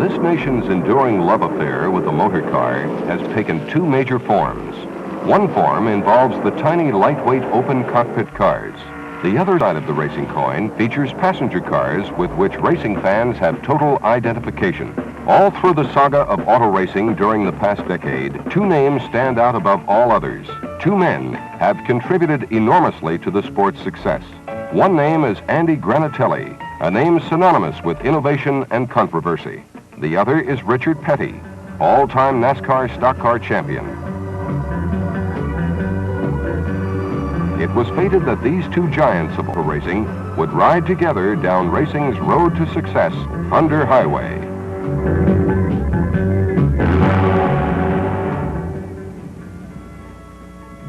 This nation's enduring love affair with the motor car has taken two major forms. One form involves the tiny, lightweight, open cockpit cars. The other side of the racing coin features passenger cars with which racing fans have total identification. All through the saga of auto racing during the past decade, two names stand out above all others. Two men have contributed enormously to the sport's success. One name is Andy Granatelli, a name synonymous with innovation and controversy. The other is Richard Petty, all-time NASCAR stock car champion. It was fated that these two giants of auto racing would ride together down racing's road to success, Thunder Highway.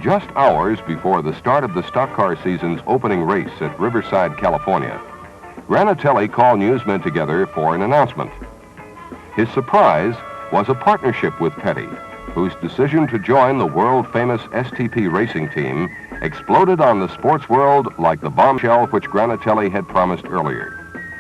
Just hours before the start of the stock car season's opening race at Riverside, California, Granatelli called newsmen together for an announcement. His surprise was a partnership with Petty, whose decision to join the world-famous STP racing team exploded on the sports world like the bombshell which Granatelli had promised earlier.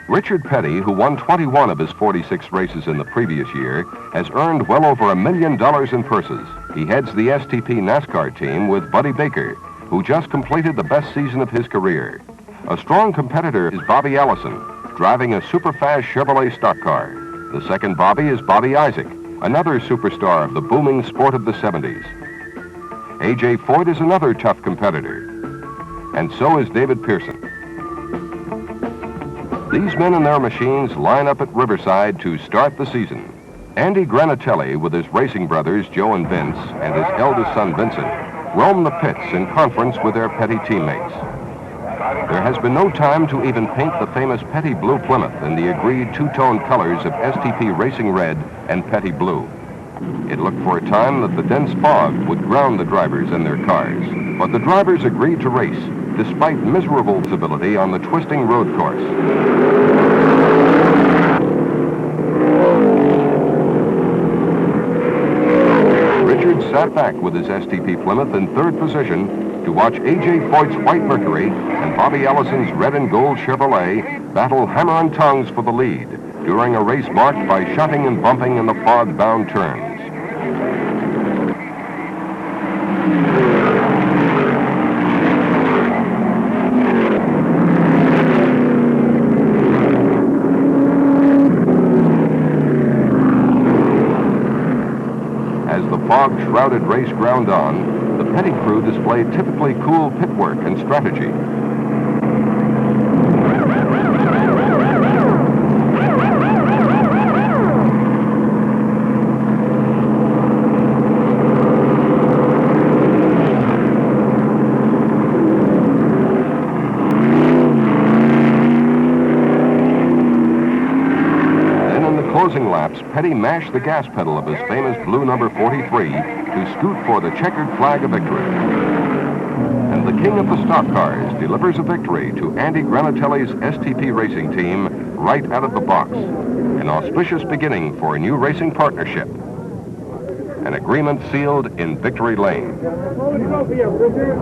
Richard Petty, who won 21 of his 46 races in the previous year, has earned well over $1 million in purses. He heads the STP NASCAR team with Buddy Baker, who just completed the best season of his career. A strong competitor is Bobby Allison, driving a super-fast Chevrolet stock car. The second Bobby is Bobby Isaac, another superstar of the booming sport of the 70s. A.J. Foyt is another tough competitor, and so is David Pearson. These men and their machines line up at Riverside to start the season. Andy Granatelli, with his racing brothers Joe and Vince, and his eldest son Vincent, roam the pits in conference with their Petty teammates. There has been no time to even paint the famous Petty Blue Plymouth in the agreed two-tone colors of STP Racing Red and Petty Blue. It looked for a time that the dense fog would ground the drivers and their cars, but the drivers agreed to race, despite miserable visibility on the twisting road course. Richard sat back with his STP Plymouth in third position to watch A.J. Foyt's White Mercury and Bobby Allison's red and gold Chevrolet battle hammer and tongs for the lead during a race marked by shunting and bumping in the fog-bound turns. As the fog-shrouded race ground on, the Petty crew displayed typically cool pit work and strategy. Closing laps, Petty mashed the gas pedal of his famous blue number 43 to scoot for the checkered flag of victory. And the king of the stock cars delivers a victory to Andy Granatelli's STP racing team right out of the box. An auspicious beginning for a new racing partnership. An agreement sealed in Victory Lane. Hold the trophy up, Richard.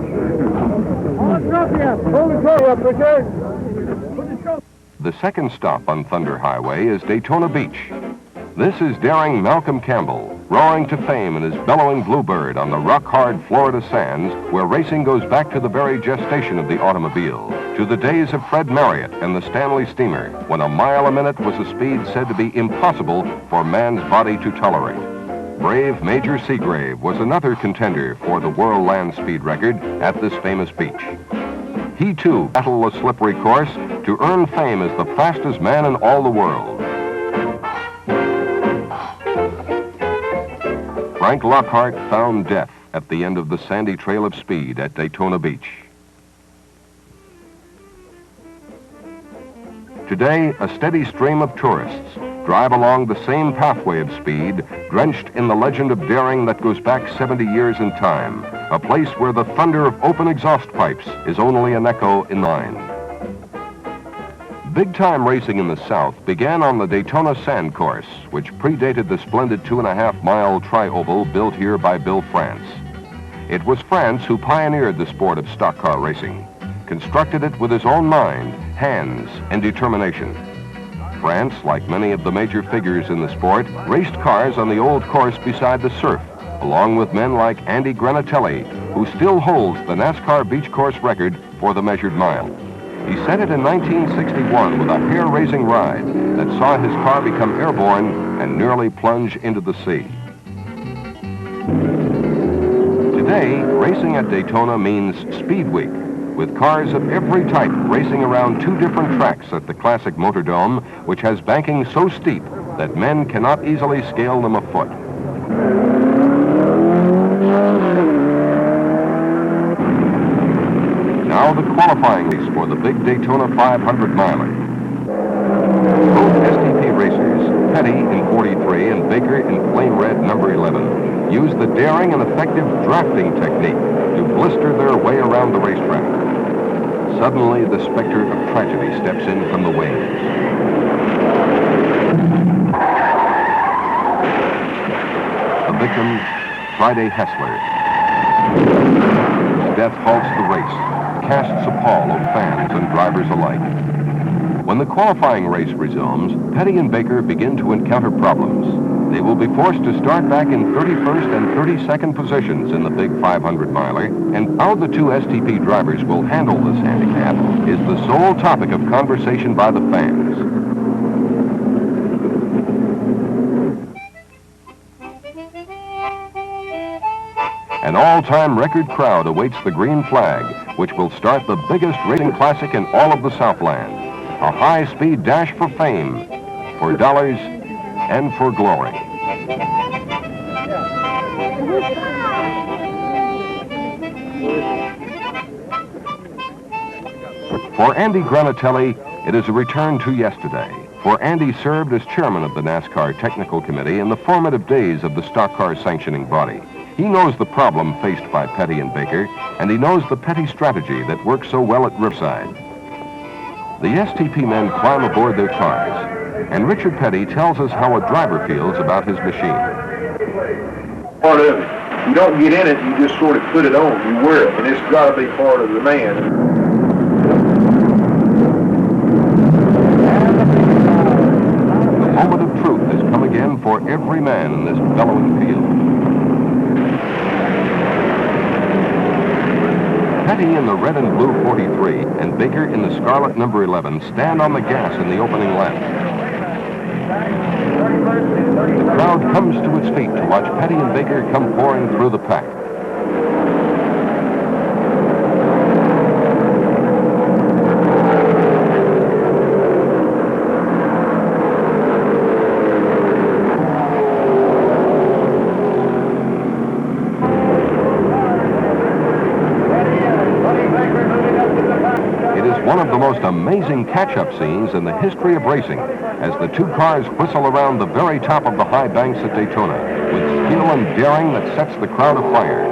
Hold the trophy up. Hold the trophy up, Richard. Put the trophy. The second stop on Thunder Highway is Daytona Beach. This is daring Malcolm Campbell, roaring to fame in his bellowing Bluebird on the rock-hard Florida sands, where racing goes back to the very gestation of the automobile, to the days of Fred Marriott and the Stanley Steamer, when a mile a minute was a speed said to be impossible for man's body to tolerate. Brave Major Seagrave was another contender for the world land speed record at this famous beach. He, too, battled a slippery course to earn fame as the fastest man in all the world. Frank Lockhart found death at the end of the sandy trail of speed at Daytona Beach. Today, a steady stream of tourists drive along the same pathway of speed, drenched in the legend of daring that goes back 70 years in time, a place where the thunder of open exhaust pipes is only an echo in mind. Big-time racing in the South began on the Daytona Sand Course, which predated the splendid 2.5-mile tri-oval built here by Bill France. It was France who pioneered the sport of stock car racing, constructed it with his own mind, hands, and determination. France, like many of the major figures in the sport, raced cars on the old course beside the surf, along with men like Andy Granatelli, who still holds the NASCAR beach course record for the measured mile. He set it in 1961 with a hair-raising ride that saw his car become airborne and nearly plunge into the sea. Today, racing at Daytona means Speed Week, with cars of every type racing around two different tracks at the classic Motordome, which has banking so steep that men cannot easily scale them afoot. Now the qualifying race for the big Daytona 500-miler. Both STP racers, Petty in 43 and Baker in flame red number 11, use the daring and effective drafting technique to blister their way around the racetrack. Suddenly, the specter of tragedy steps in from the wings. The victim, Friday Hessler. Death halts the race, casts a pall of fans and drivers alike. When the qualifying race resumes, Petty and Baker begin to encounter problems. They will be forced to start back in 31st and 32nd positions in the big 500-miler, and how the two STP drivers will handle this handicap is the sole topic of conversation by the fans. An all-time record crowd awaits the green flag, which will start the biggest racing classic in all of the Southland. A high-speed dash for fame, for dollars, and for glory. For Andy Granatelli, it is a return to yesterday. For Andy served as chairman of the NASCAR Technical Committee in the formative days of the stock car sanctioning body. He knows the problem faced by Petty and Baker, and he knows the Petty strategy that works so well at Riverside. The STP men climb aboard their cars, and Richard Petty tells us how a driver feels about his machine. Part of it. You don't get in it, you just sort of put it on, you wear it, and it's got to be part of the man. The moment of truth has come again for every man in this bellowing field. Petty in the red and blue 43 and Baker in the scarlet number 11 stand on the gas in the opening lap. The crowd comes to its feet to watch Petty and Baker come pouring through the pack. One of the most amazing catch-up scenes in the history of racing as the two cars whistle around the very top of the high banks at Daytona with skill and daring that sets the crowd afire.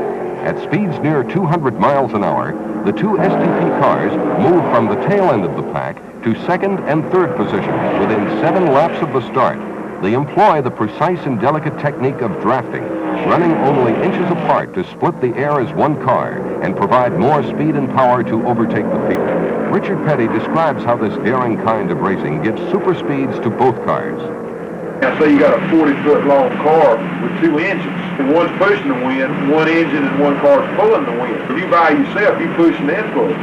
At speeds near 200 miles an hour, the two STP cars move from the tail end of the pack to second and third positions within 7 laps of the start. They employ the precise and delicate technique of drafting, running only inches apart to split the air as one car and provide more speed and power to overtake the field. Richard Petty describes how this daring kind of racing gives super speeds to both cars. Now, say you got a 40-foot long car with 2 engines, and one's pushing the wind, one engine and one car's pulling the wind. If you by yourself, you're pushing the inflow.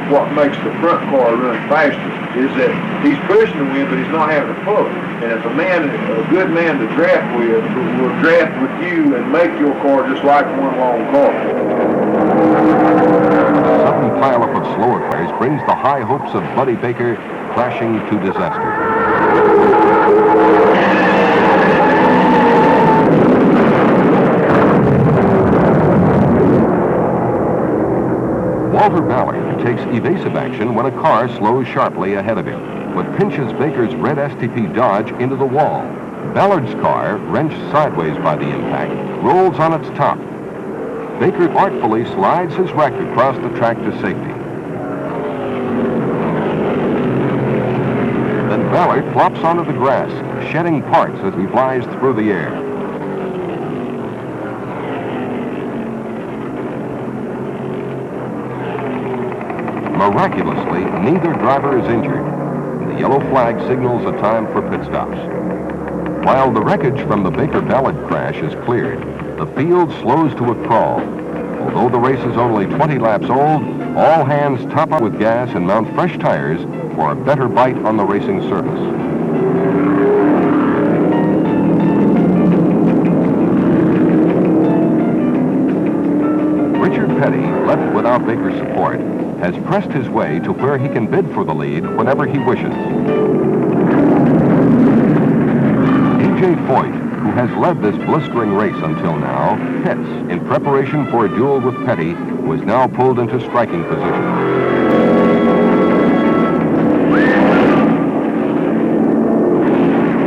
What makes the front car run faster is that he's pushing the wind, but he's not having to pull it. And if a good man to draft with will draft with you and make your car just like one long car. A sudden pileup of slower cars brings the high hopes of Buddy Baker crashing to disaster. Walter Ballard takes evasive action when a car slows sharply ahead of him, but pinches Baker's red STP Dodge into the wall. Ballard's car, wrenched sideways by the impact, rolls on its top. Baker artfully slides his wreck across the track to safety. Then Ballard flops onto the grass, shedding parts as he flies through the air. Miraculously, neither driver is injured. The yellow flag signals a time for pit stops. While the wreckage from the Baker Ballard crash is cleared, the field slows to a crawl. Although the race is only 20 laps old, all hands top up with gas and mount fresh tires for a better bite on the racing surface. Richard Petty, left without Baker's support, has pressed his way to where he can bid for the lead whenever he wishes. A.J. Foyt, who has led this blistering race until now, pits in preparation for a duel with Petty, who is now pulled into striking position.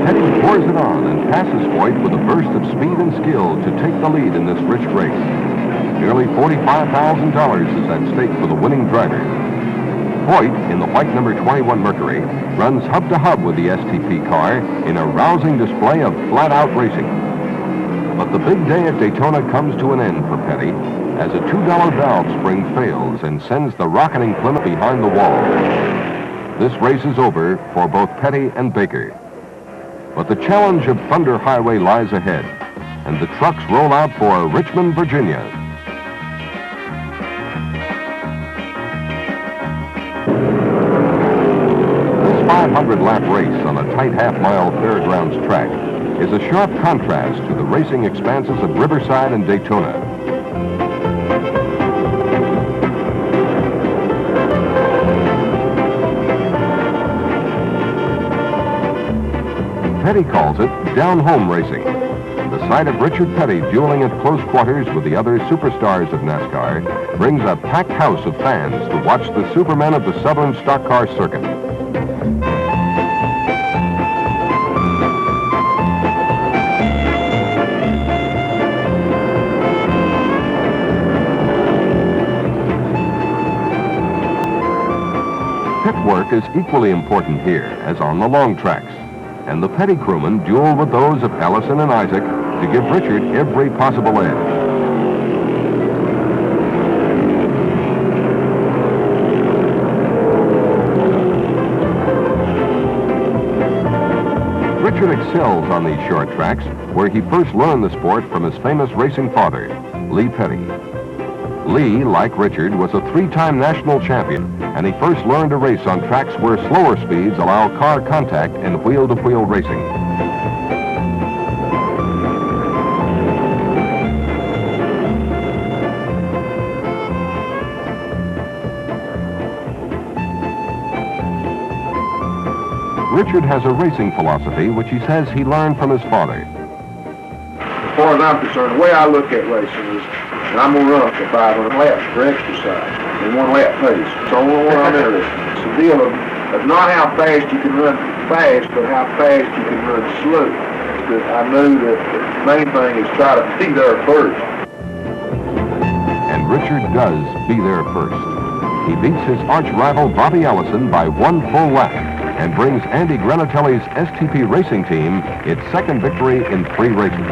Petty pours it on and passes Foyt with a burst of speed and skill to take the lead in this rich race. Nearly $45,000 is at stake for the winning driver. Foyt, in the white number 21 Mercury, runs hub-to-hub with the STP car in a rousing display of flat-out racing. But the big day at Daytona comes to an end for Petty as a $2 valve spring fails and sends the rocketing Plymouth behind the wall. This race is over for both Petty and Baker. But the challenge of Thunder Highway lies ahead, and the trucks roll out for Richmond, Virginia. This 500-lap race on a tight half-mile fairgrounds track is a sharp contrast to the racing expanses of Riverside and Daytona. Petty calls it down-home racing. The sight of Richard Petty dueling at close quarters with the other superstars of NASCAR brings a packed house of fans to watch the supermen of the Southern Stock Car Circuit. Pit work is equally important here as on the long tracks, and the Petty crewmen duel with those of Ellison and Isaac to give Richard every possible edge. Richard excels on these short tracks, where he first learned the sport from his famous racing father, Lee Petty. Lee, like Richard, was a three-time national champion, and he first learned to race on tracks where slower speeds allow car contact in wheel-to-wheel racing. Richard has a racing philosophy which he says he learned from his father. As far as I'm concerned, the way I look at racing is I'm going to run up to 500 laps for exercise in one lap pace. It's the only one I'm interested in. It's the deal of not how fast you can run fast, but how fast you can run slow. I knew that the main thing is try to be there first. And Richard does be there first. He beats his arch rival Bobby Ellison by one full lap and brings Andy Granatelli's STP racing team its second victory in 3 races.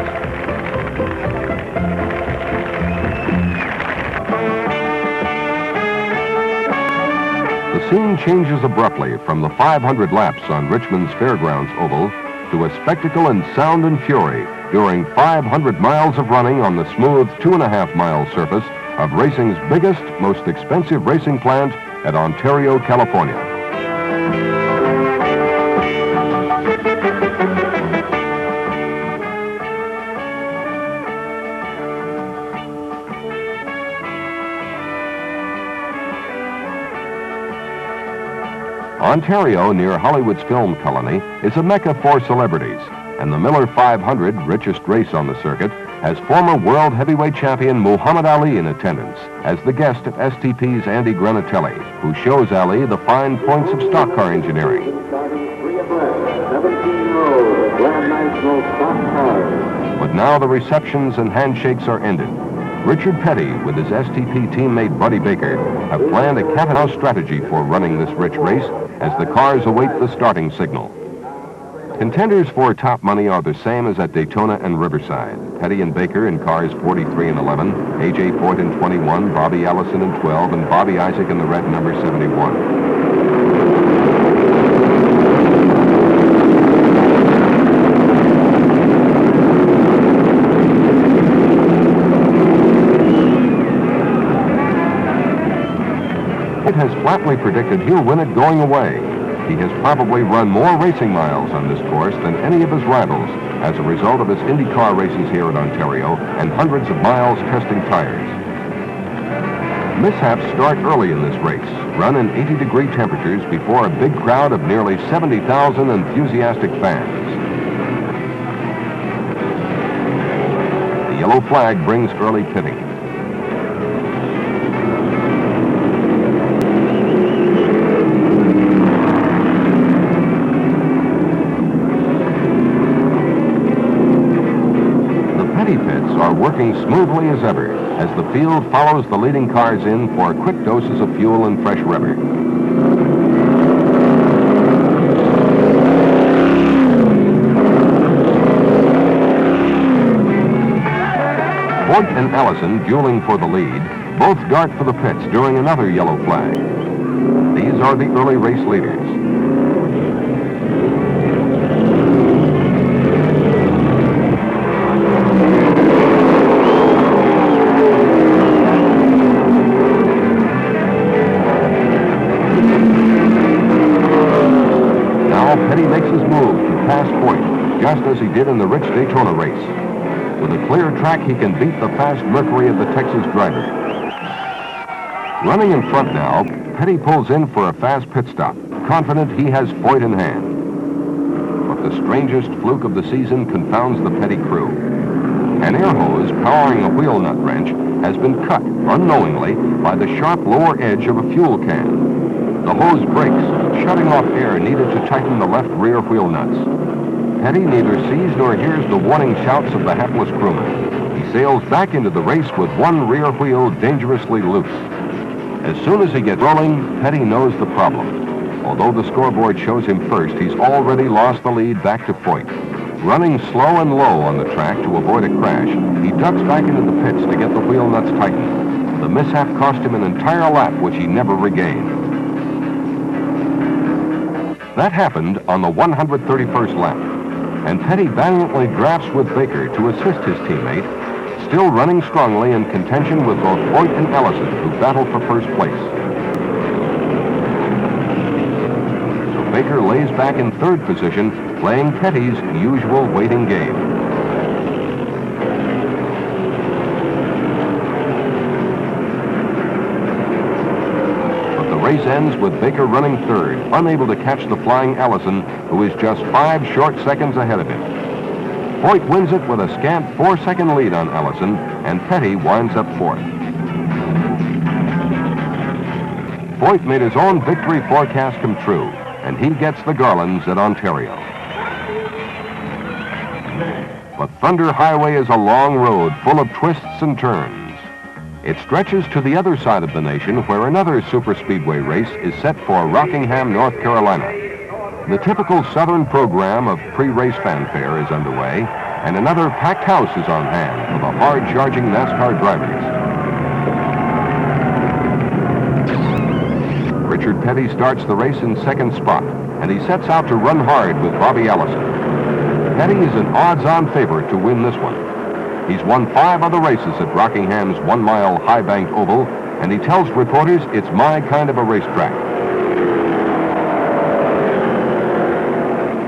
The scene changes abruptly from the 500 laps on Richmond's Fairgrounds Oval to a spectacle in sound and fury during 500 miles of running on the smooth 2.5-mile surface of racing's biggest, most expensive racing plant at Ontario, California. Ontario, near Hollywood's film colony, is a mecca for celebrities, and the Miller 500, richest race on the circuit, has former world heavyweight champion Muhammad Ali in attendance as the guest of STP's Andy Granatelli, who shows Ali the fine points of stock car engineering. 17-year-old Grand National Stock Car. But now the receptions and handshakes are ended. Richard Petty, with his STP teammate Buddy Baker, have planned a cat-and-mouse strategy for running this rich race as the cars await the starting signal. Contenders for top money are the same as at Daytona and Riverside. Petty and Baker in cars 43 and 11, A.J. Foyt in 21, Bobby Ellison in 12, and Bobby Isaac in the red number 71. has flatly predicted he'll win it going away. He has probably run more racing miles on this course than any of his rivals as a result of his IndyCar races here at Ontario and hundreds of miles testing tires. Mishaps start early in this race, run in 80-degree temperatures before a big crowd of nearly 70,000 enthusiastic fans. The yellow flag brings early pitting. Pits are working smoothly as ever as the field follows the leading cars in for quick doses of fuel and fresh rubber. Foyt and Allison, dueling for the lead, both dart for the pits during another yellow flag. These are the early race leaders. Petty makes his move to pass Foyt, just as he did in the Rich Daytona race. With a clear track, he can beat the fast Mercury of the Texas driver. Running in front now, Petty pulls in for a fast pit stop, confident he has Foyt in hand. But the strangest fluke of the season confounds the Petty crew. An air hose powering a wheel nut wrench has been cut unknowingly by the sharp lower edge of a fuel can. The hose breaks, shutting off air needed to tighten the left rear wheel nuts. Petty neither sees nor hears the warning shouts of the hapless crewman. He sails back into the race with one rear wheel dangerously loose. As soon as he gets rolling, Petty knows the problem. Although the scoreboard shows him first, he's already lost the lead back to Foyt. Running slow and low on the track to avoid a crash, he ducks back into the pits to get the wheel nuts tightened. The mishap cost him an entire lap, which he never regained. That happened on the 131st lap, and Petty valiantly drafts with Baker to assist his teammate, still running strongly in contention with both Foyt and Allison, who battle for first place. So Baker lays back in third position, playing Petty's usual waiting game. The race ends with Baker running third, unable to catch the flying Allison, who is just 5 short seconds ahead of him. Foyt wins it with a scant 4-second lead on Allison, and Petty winds up fourth. Foyt made his own victory forecast come true, and he gets the Garlands at Ontario. But Thunder Highway is a long road full of twists and turns. It stretches to the other side of the nation where another superspeedway race is set for Rockingham, North Carolina. The typical Southern program of pre-race fanfare is underway, and another packed house is on hand for the hard-charging NASCAR drivers. Richard Petty starts the race in second spot, and he sets out to run hard with Bobby Allison. Petty is an odds-on favorite to win this one. He's won 5 other races at Rockingham's 1-mile high-banked oval, and he tells reporters it's my kind of a racetrack.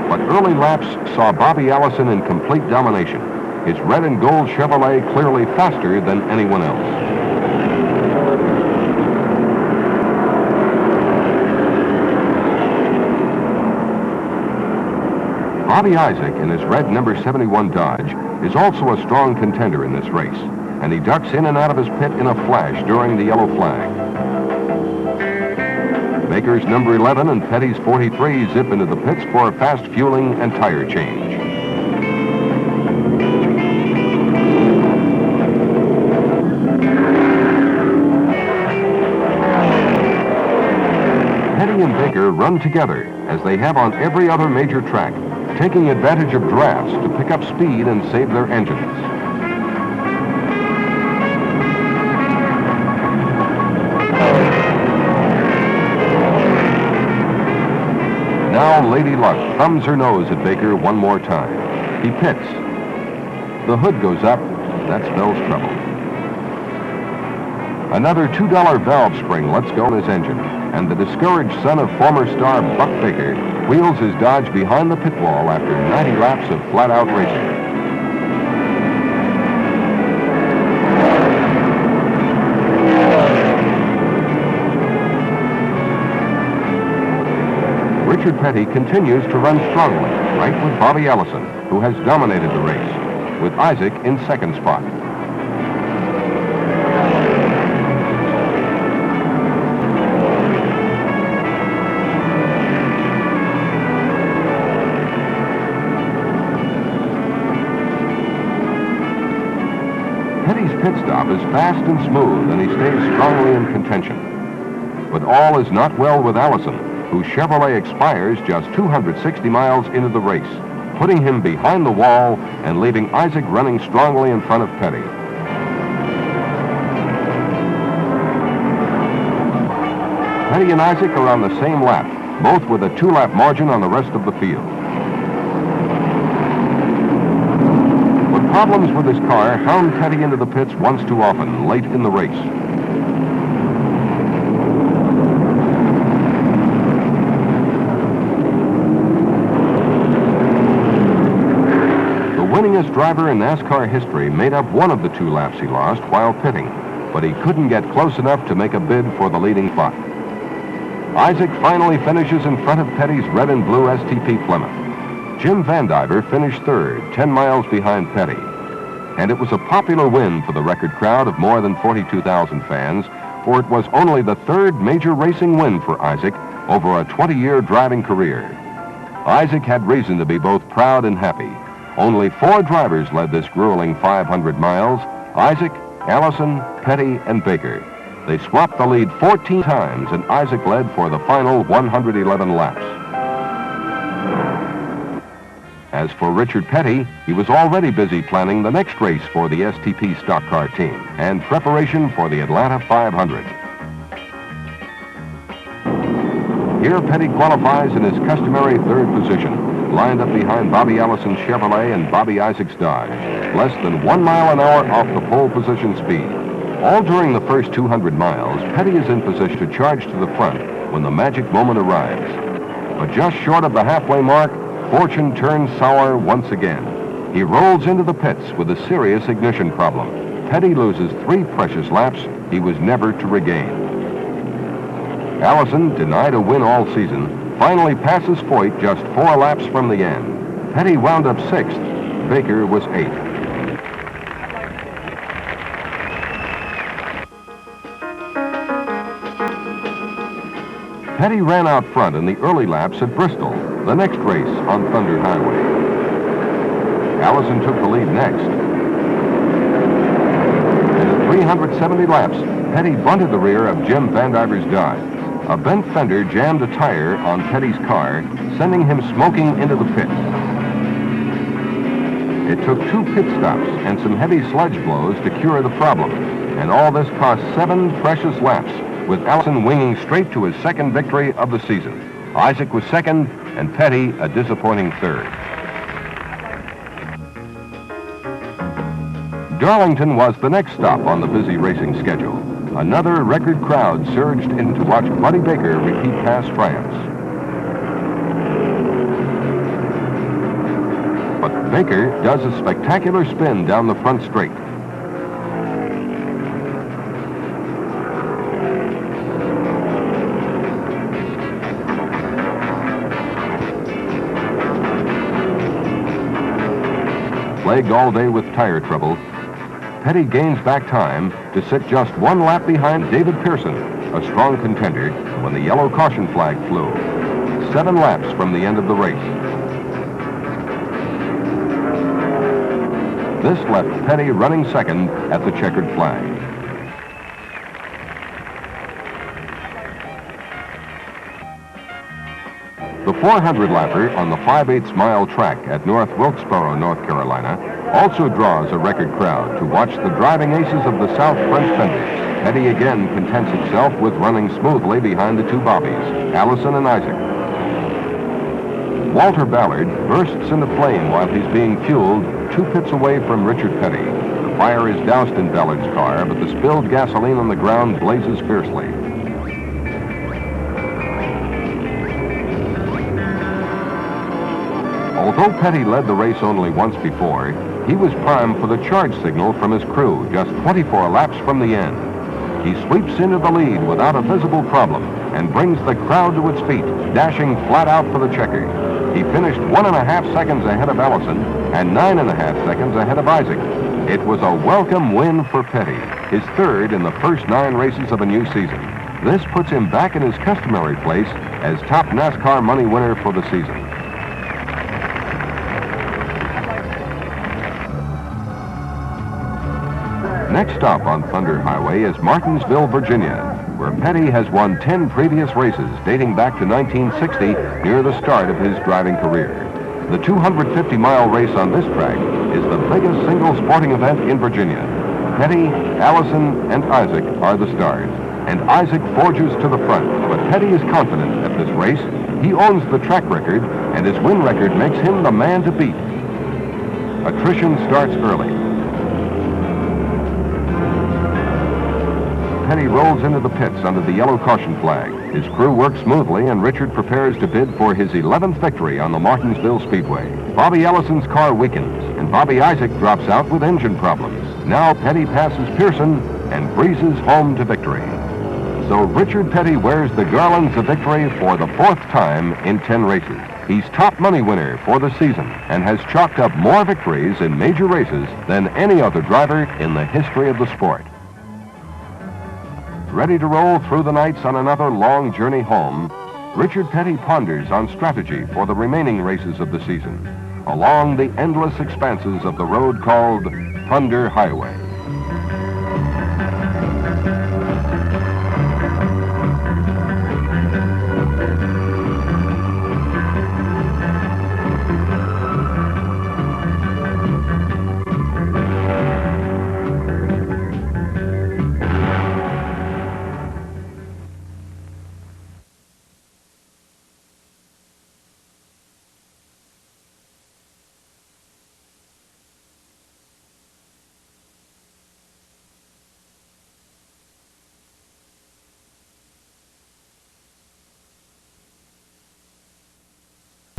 But early laps saw Bobby Allison in complete domination, his red and gold Chevrolet clearly faster than anyone else. Bobby Isaac in his red number 71 Dodge is also a strong contender in this race, and he ducks in and out of his pit in a flash during the yellow flag. Baker's number 11 and Petty's 43 zip into the pits for fast fueling and tire change. Petty and Baker run together, as they have on every other major track, taking advantage of drafts to pick up speed and save their engines. Now Lady Luck thumbs her nose at Baker one more time. He pits. The hood goes up. That spells trouble. Another $2 valve spring lets go in his engine, and the discouraged son of former star Buck Baker wheels his Dodge behind the pit wall after 90 laps of flat-out racing. Richard Petty continues to run strongly, right with Bobby Allison, who has dominated the race, with Isaac in second spot. Petty's pit stop is fast and smooth, and he stays strongly in contention. But all is not well with Allison, whose Chevrolet expires just 260 miles into the race, putting him behind the wall and leaving Isaac running strongly in front of Petty. Petty and Isaac are on the same lap, both with a 2-lap margin on the rest of the field. But problems with his car hound Petty into the pits once too often, late in the race. Winningest driver in NASCAR history made up one of the 2 laps he lost while pitting, but he couldn't get close enough to make a bid for the leading spot. Isaac finally finishes in front of Petty's red and blue STP Plymouth. Jim Vandiver finished third, 10 miles behind Petty. And it was a popular win for the record crowd of more than 42,000 fans, for it was only the 3rd major racing win for Isaac over a 20-year driving career. Isaac had reason to be both proud and happy. Only 4 drivers led this grueling 500 miles: Isaac, Allison, Petty, and Baker. They swapped the lead 14 times, and Isaac led for the final 111 laps. As for Richard Petty, he was already busy planning the next race for the STP stock car team and preparation for the Atlanta 500. Here, Petty qualifies in his customary 3rd position, lined up behind Bobby Allison's Chevrolet and Bobby Isaac's Dodge, less than 1 mile an hour off the pole position speed. All during the first 200 miles, Petty is in position to charge to the front when the magic moment arrives. But just short of the halfway mark, fortune turns sour once again. He rolls into the pits with a serious ignition problem. Petty loses 3 precious laps he was never to regain. Allison, denied a win all season, finally passes Foyt just 4 laps from the end. Petty wound up 6th. Baker was 8th. Petty ran out front in the early laps at Bristol, the next race on Thunder Highway. Allison took the lead next. And at 370 laps, Petty bunted the rear of Jim Vandiver's Dodge. A bent fender jammed a tire on Petty's car, sending him smoking into the pits. It took 2 pit stops and some heavy sledge blows to cure the problem, and all this cost 7 precious laps, with Allison winging straight to his 2nd victory of the season. Isaac was 2nd, and Petty a disappointing 3rd. Darlington was the next stop on the busy racing schedule. Another record crowd surged in to watch Buddy Baker repeat past triumphs. But Baker does a spectacular spin down the front straight. Plagued all day with tire trouble, Petty gains back time to sit just 1 lap behind David Pearson, a strong contender, when the yellow caution flag flew. 7 laps from the end of the race. This left Petty running 2nd at the checkered flag. The 400-lapper on the 5/8 mile track at North Wilkesboro, North Carolina, also draws a record crowd to watch the driving aces of the South front fenders. Petty again contents himself with running smoothly behind the 2 Bobbies, Allison and Isaac. Walter Ballard bursts into flame while he's being fueled 2 pits away from Richard Petty. The Fire is doused in Ballard's car, but the spilled gasoline on the ground blazes fiercely. Although Petty led the race only once before, he was primed for the charge signal from his crew just 24 laps from the end. He sweeps into the lead without a visible problem and brings the crowd to its feet, dashing flat out for the checker. He finished 1.5 seconds ahead of Allison and 9.5 seconds ahead of Isaac. It was a welcome win for Petty, his third in the first 9 races of a new season. This puts him back in his customary place as top NASCAR money winner for the season. Next stop on Thunder Highway is Martinsville, Virginia, where Petty has won 10 previous races dating back to 1960, near the start of his driving career. The 250-mile race on this track is the biggest single sporting event in Virginia. Petty, Allison, and Isaac are the stars, and Isaac forges to the front, but Petty is confident at this race. He owns the track record, and his win record makes him the man to beat. Attrition starts early. Petty rolls into the pits under the yellow caution flag. His crew works smoothly, and Richard prepares to bid for his 11th victory on the Martinsville Speedway. Bobby Ellison's car weakens, and Bobby Isaac drops out with engine problems. Now Petty passes Pearson and breezes home to victory. So Richard Petty wears the garlands of victory for the 4th time in 10 races. He's top money winner for the season and has chalked up more victories in major races than any other driver in the history of the sport. Ready to roll through the nights on another long journey home, Richard Petty ponders on strategy for the remaining races of the season, along the endless expanses of the road called Thunder Highway.